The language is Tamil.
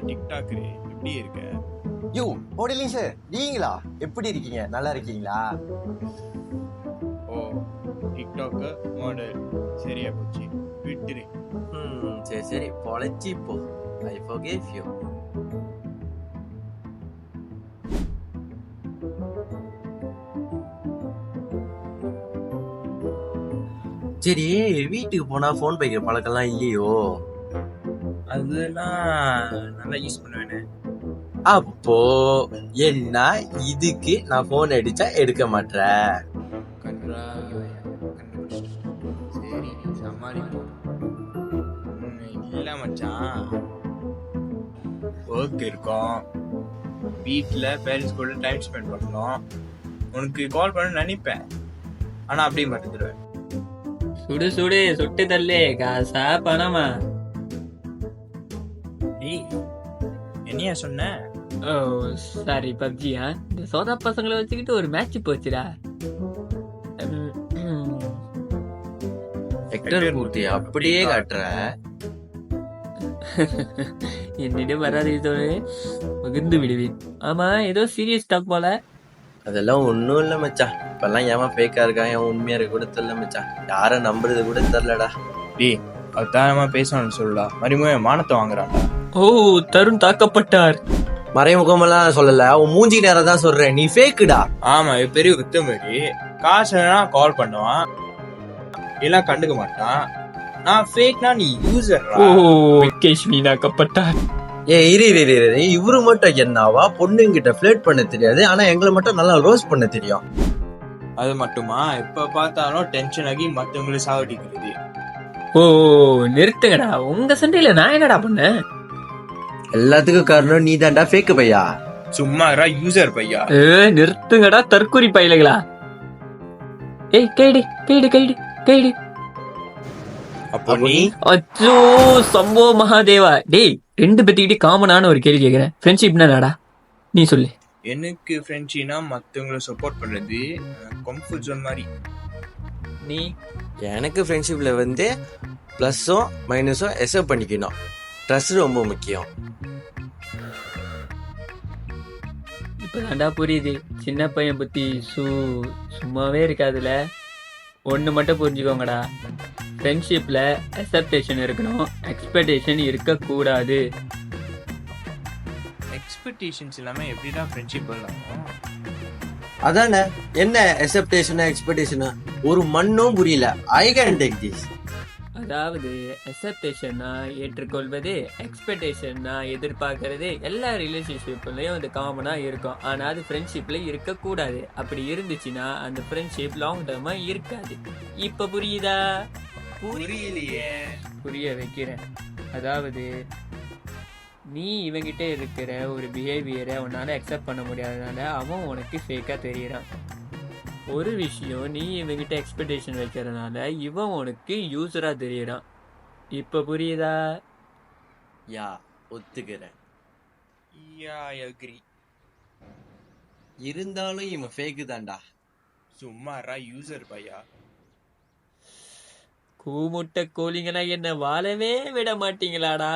டிக்டாக் எப்படி இருக்க? யோ ஓடலிங் சார், நீங்களா? எப்படி இருக்கீங்க? நல்லா இருக்கீங்களா? ஓ, டிக்டாக் மாடல் சரியா போச்சு, விட்டுரு. சரி சரி, பொழைச்சி போ. ஐ forgave you. சரி, வீட்டுக்கு போனா போன் பைக்கிற பழக்கம்லாம் இல்லையோ? அதெல்லாம் நல்லா யூஸ் பண்ணுவேனே. அப்போ என்ன இதுக்கு நான் போன் அடிச்சா எடுக்க மாட்டேன்? சரி சமாளிப்போம். இல்ல மச்சான், ஒர்க் இருக்கும், வீட்டில் பேரண்ட்ஸ் கூட டைம் ஸ்பெண்ட் பண்ணணும். உனக்கு கால் பண்ண நினைப்பேன், ஆனா அப்படியே மறந்துடுவேன். சுடு சுடு சுட்டு தள்ளே, காசா பணமா? ஏய், என்னையா சொன்ன? ஓ சாரி, பப்ஜியா? இந்த சோதா பசங்களை வச்சுக்கிட்டு ஒரு மேட்ச் போச்சுடா. ஹெக்டர் கூட்டி அப்படியே காட்டுற. என்னிடம் வராது, இதோடு பகிர்ந்து விடுவேன். ஆமா, ஏதோ சீரியஸ் டாக் போல. அதெல்லாம் ஒன்றும் இல்லை மச்சான். இப்பெல்லாம் ஏமா ஃபேக்கா இருக்கா, ஏன் உண்மையா இருக்க கூட தெரியல மச்சான். யாரை நம்புறது கூட தெரியலடா. டேய், அவதாரமா பேசணும்னு சொல்லுடா, மறுபடியும் மானத்தை வாங்குறான்டா. ஓ, தருண் தாக்கப்பட்டார். மறைமுகமெல்லாம் சொல்லல, அவன் மூஞ்சி நேரம் தான் சொல்றேன். நீ ஃபேக்குடா. ஆமா, இது பெரிய குத்தமேடி. காசு கால் பண்ணுவான், எல்லாம் கண்டுக்க மாட்டான். நான் ஃபேக்னா நீ யூசர். ஓ, விகேஷ் வீணாக்கப்பட்டார். இரு இவரு மட்டும் என்னவா பொண்ணுங்கிட்ட ஃபிளர்ட் பண்ண தெரியாது, ஆனா எங்களை மட்டும் நல்லா ரோஸ்ட் பண்ண தெரியும். அது மட்டுமா, எப்ப பார்த்தாலும் டென்ஷன் ஆகி மத்தவங்களை சாவடிக்கிறது. ஓ நிறுத்துங்கடா, உங்க சண்டையில நான் என்னடா பண்ணேன்? எல்லாத்துக்கும் காரணம் நீ தான்டா ஃபேக்கு பையா. சும்மா யூசர் பையா. நிறுத்துங்கடா தற்கொலை பையலுங்களா. ஏய் கைடு கைடு கைடு கைடு. அப்போ நீ? அச்சோ சம்போ மகாதேவா. டேய், ரெண்டு பேத்திக்கிட்டே காமனான ஒரு கேள்வி கேட்கிறேன். ஃப்ரெண்ட்ஷிப்னா என்னடா? நீ சொல்லு. எனக்கு ஃப்ரெண்ட்ஷிப்னா மத்தவங்களை சப்போர்ட் பண்ணது, கம்ஃபர்ட் ஜோன் மாதிரி. நீ? எனக்கு ஃப்ரெண்ட்ஷிப்ல வந்து பிளஸும் மைனஸும் எக்ஸப்ட் பண்ணிக்கணும். ட்ரஸ்ட் ரொம்ப முக்கியம். இப்பதான்டா புரியுது, சின்ன பையன் புத்தி சும்மாவே இருக்காதுல. ஒன்று மட்டும் புரிஞ்சுக்கோங்கடா, ஃப்ரெண்ட்ஷிப்ல அக்செப்டேஷன் இருக்கணும், எக்ஸ்பெக்டேஷன் இருக்கக்கூடாது. எக்ஸ்பெக்டேஷன்ஸ் இல்லாம எப்படிடா ஃப்ரெண்ட்ஷிப் பண்ணலாம்? அதானே, என்ன எக்ஸ்பெக்டேஷன் எக்ஸ்பெக்டேஷன் ஒரு மண்ணும் புரியல. I can take this. அதாவது அக்செப்டேஷன்னா ஏற்றுக்கொள்வது, எக்ஸ்பெக்டேஷன்னா எதிர்பார்க்கறது. எல்லா ரிலேஷன்ஷிப்லயும் அது காமனா இருக்கும், ஆனா அது ஃப்ரெண்ட்ஷிப்ல இருக்கக்கூடாது. அப்படி இருந்துச்சுன்னா அந்த ஃப்ரெண்ட்ஷிப் லாங் டேர்மா இருக்காது. இப்ப புரியுதா? புரியலையே. புரிய வைக்கிறேன். அதாவது நீ இவங்கிட்ட இருக்கிற ஒரு பிஹேவியரை உன்னால அக்செப்ட் பண்ண முடியாதனால அவன் உனக்கு ஃபேக்கா தெரியறான். ஒரு விஷயம், நீ இவங்கிட்ட எக்ஸ்பெக்டேஷன் வைக்கிறதுனால இவன் உனக்கு யூசரா தெரியறான். இப்ப புரியுதா? யா, ஒத்துக்கிறேன். யா, அக்ரி. இருந்தாலும் இவன் ஃபேக்கு தான்டா. சும்மா யூசர் பையா. கூமுட்ட கோழிங்களா, என்ன வாழவே விட மாட்டீங்களாடா?